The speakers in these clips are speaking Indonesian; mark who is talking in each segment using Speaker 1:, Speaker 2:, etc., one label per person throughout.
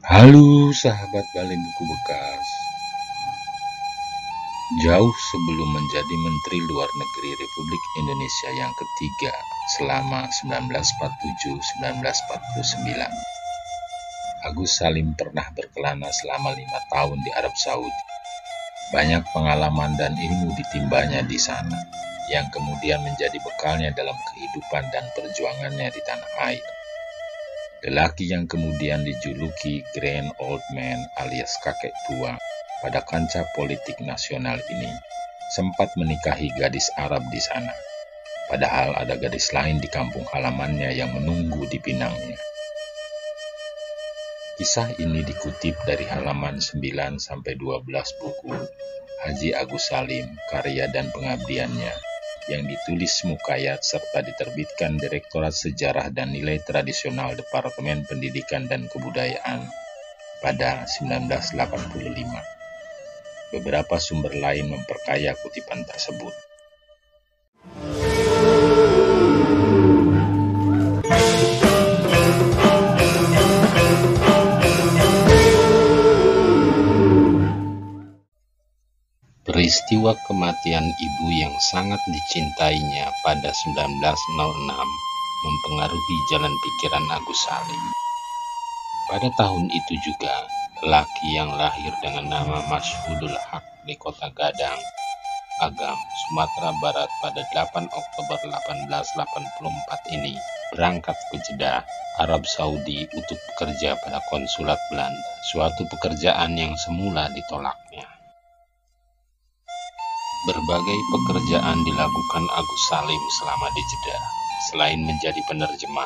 Speaker 1: Halo sahabat Balai Buku Bekas. Jauh sebelum menjadi Menteri Luar Negeri Republik Indonesia yang ketiga selama 1947-1949, Agus Salim pernah berkelana selama 5 tahun di Arab Saudi. Banyak pengalaman dan ilmu ditimbanya di sana, yang kemudian menjadi bekalnya dalam kehidupan dan perjuangannya di tanah air. Lelaki yang kemudian dijuluki Grand Old Man alias kakek tua pada kancah politik nasional ini sempat menikahi gadis Arab di sana, padahal ada gadis lain di kampung halamannya yang menunggu di pinangnya. Kisah ini dikutip dari halaman 9-12 buku Haji Agus Salim, Karya dan Pengabdiannya, yang ditulis Mukayat serta diterbitkan Direktorat Sejarah dan Nilai Tradisional Departemen Pendidikan dan Kebudayaan pada 1985. Beberapa sumber lain memperkaya kutipan tersebut. Peristiwa kematian ibu yang sangat dicintainya pada 1906 mempengaruhi jalan pikiran Agus Salim. Pada tahun itu juga, lelaki yang lahir dengan nama Mashhudul Haq di kota Gadang, Agam, Sumatera Barat pada 8 Oktober 1884 ini berangkat ke Jeddah, Arab Saudi untuk bekerja pada konsulat Belanda, suatu pekerjaan yang semula ditolaknya. Berbagai pekerjaan dilakukan Agus Salim selama di Jeddah. Selain menjadi penerjemah,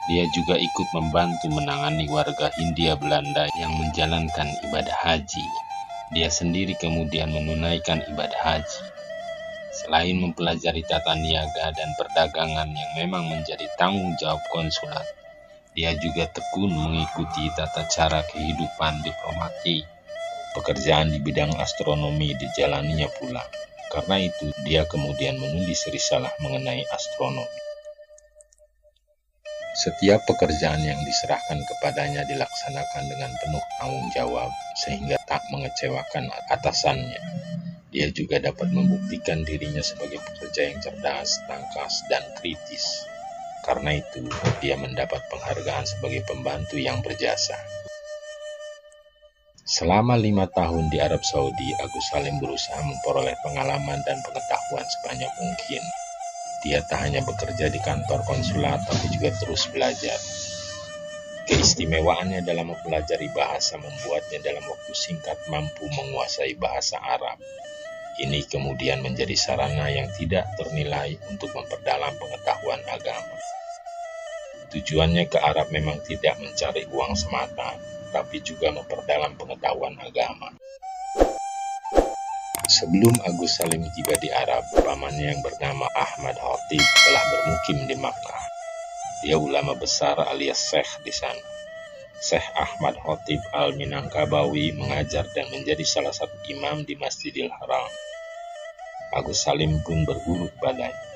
Speaker 1: dia juga ikut membantu menangani warga Hindia Belanda yang menjalankan ibadah haji. Dia sendiri kemudian menunaikan ibadah haji. Selain mempelajari tata niaga dan perdagangan yang memang menjadi tanggung jawab konsulat, dia juga tekun mengikuti tata cara kehidupan diplomatik. Pekerjaan di bidang astronomi dijalaninya pula. Karena itu, dia kemudian menulis risalah mengenai astronomi. Setiap pekerjaan yang diserahkan kepadanya dilaksanakan dengan penuh tanggung jawab, sehingga tak mengecewakan atasannya. Dia juga dapat membuktikan dirinya sebagai pekerja yang cerdas, tangkas, dan kritis. Karena itu, dia mendapat penghargaan sebagai pembantu yang berjasa. Selama 5 tahun di Arab Saudi, Agus Salim berusaha memperoleh pengalaman dan pengetahuan sebanyak mungkin. Dia tak hanya bekerja di kantor konsulat, tapi juga terus belajar. Keistimewaannya dalam mempelajari bahasa membuatnya dalam waktu singkat mampu menguasai bahasa Arab. Ini kemudian menjadi sarana yang tidak ternilai untuk memperdalam pengetahuan agama. Tujuannya ke Arab memang tidak mencari uang semata, tapi juga memperdalam pengetahuan agama. Sebelum Agus Salim tiba di Arab, pamannya yang bernama Ahmad Khatib telah bermukim di Makkah. Dia ulama besar alias Syekh di sana. Syekh Ahmad Khatib Al-Minangkabawi mengajar dan menjadi salah satu imam di Masjidil Haram. Agus Salim pun berguru padanya.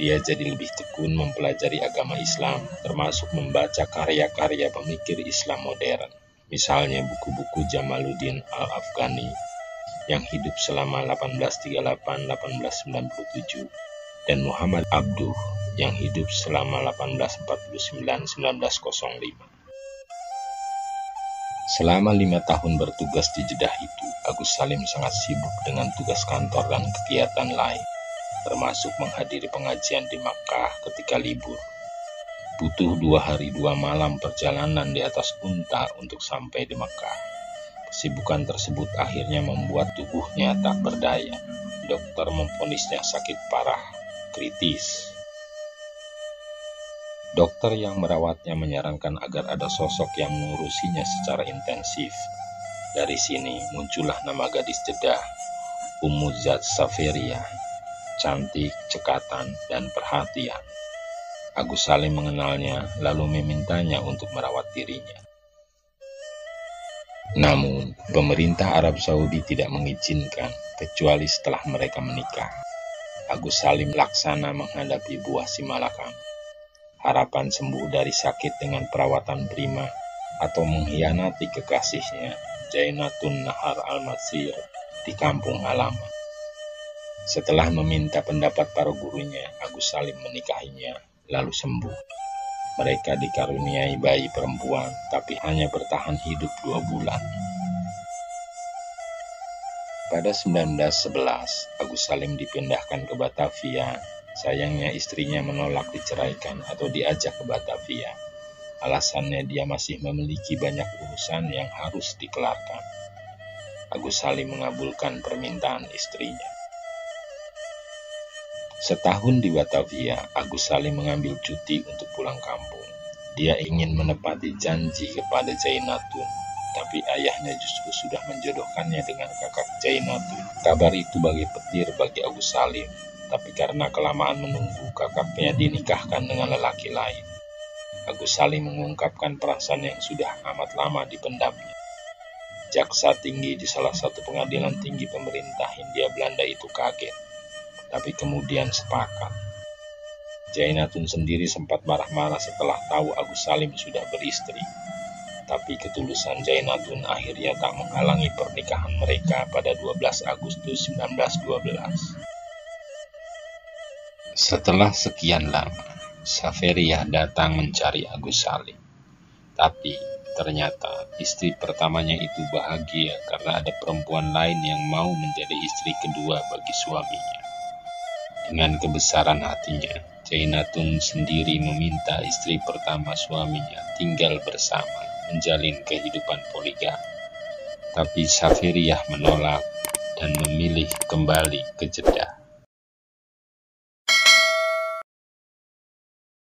Speaker 1: Dia jadi lebih tekun mempelajari agama Islam, termasuk membaca karya-karya pemikir Islam modern. Misalnya buku-buku Jamaluddin Al-Afghani yang hidup selama 1838-1897 dan Muhammad Abduh yang hidup selama 1849-1905. Selama 5 tahun bertugas di Jeddah itu, Agus Salim sangat sibuk dengan tugas kantor dan kegiatan lain, termasuk menghadiri pengajian di Makkah ketika libur. Butuh 2 hari 2 malam perjalanan di atas unta untuk sampai di Makkah. Kesibukan tersebut akhirnya membuat tubuhnya tak berdaya. Dokter memvonisnya sakit parah, kritis. Dokter yang merawatnya menyarankan agar ada sosok yang mengurusinya secara intensif. Dari sini muncullah nama gadis Jeddah, Ummu Zat Saferiyah. Cantik, cekatan, dan perhatian. Agus Salim mengenalnya, lalu memintanya untuk merawat dirinya. Namun, pemerintah Arab Saudi tidak mengizinkan, kecuali setelah mereka menikah. Agus Salim laksana menghadapi buah si malakam. Harapan sembuh dari sakit dengan perawatan prima atau mengkhianati kekasihnya, Jainatun Nahar al-Matsir, di kampung halaman. Setelah meminta pendapat para gurunya, Agus Salim menikahinya, lalu sembuh. Mereka dikaruniai bayi perempuan, tapi hanya bertahan hidup 2 bulan. Pada 1911, Agus Salim dipindahkan ke Batavia. Sayangnya istrinya menolak diceraikan atau diajak ke Batavia. Alasannya dia masih memiliki banyak urusan yang harus dikelarkan. Agus Salim mengabulkan permintaan istrinya. Setahun di Batavia, Agus Salim mengambil cuti untuk pulang kampung. Dia ingin menepati janji kepada Jainatun, tapi ayahnya justru sudah menjodohkannya dengan kakak Jainatun. Kabar itu bagi petir bagi Agus Salim, tapi karena kelamaan menunggu, kakaknya dinikahkan dengan lelaki lain. Agus Salim mengungkapkan perasaan yang sudah amat lama dipendamnya. Jaksa tinggi di salah satu pengadilan tinggi pemerintah Hindia Belanda itu kaget, tapi kemudian sepakat. Jainatun sendiri sempat marah-marah setelah tahu Agus Salim sudah beristri. Tapi ketulusan Jainatun akhirnya tak menghalangi pernikahan mereka pada 12 Agustus 1912. Setelah sekian lama, Saveria datang mencari Agus Salim. Tapi ternyata istri pertamanya itu bahagia karena ada perempuan lain yang mau menjadi istri kedua bagi suaminya. Dengan kebesaran hatinya, Jainatun sendiri meminta istri pertama suaminya tinggal bersama, menjalin kehidupan poligami. Tapi Saveria menolak dan memilih kembali ke Jeddah.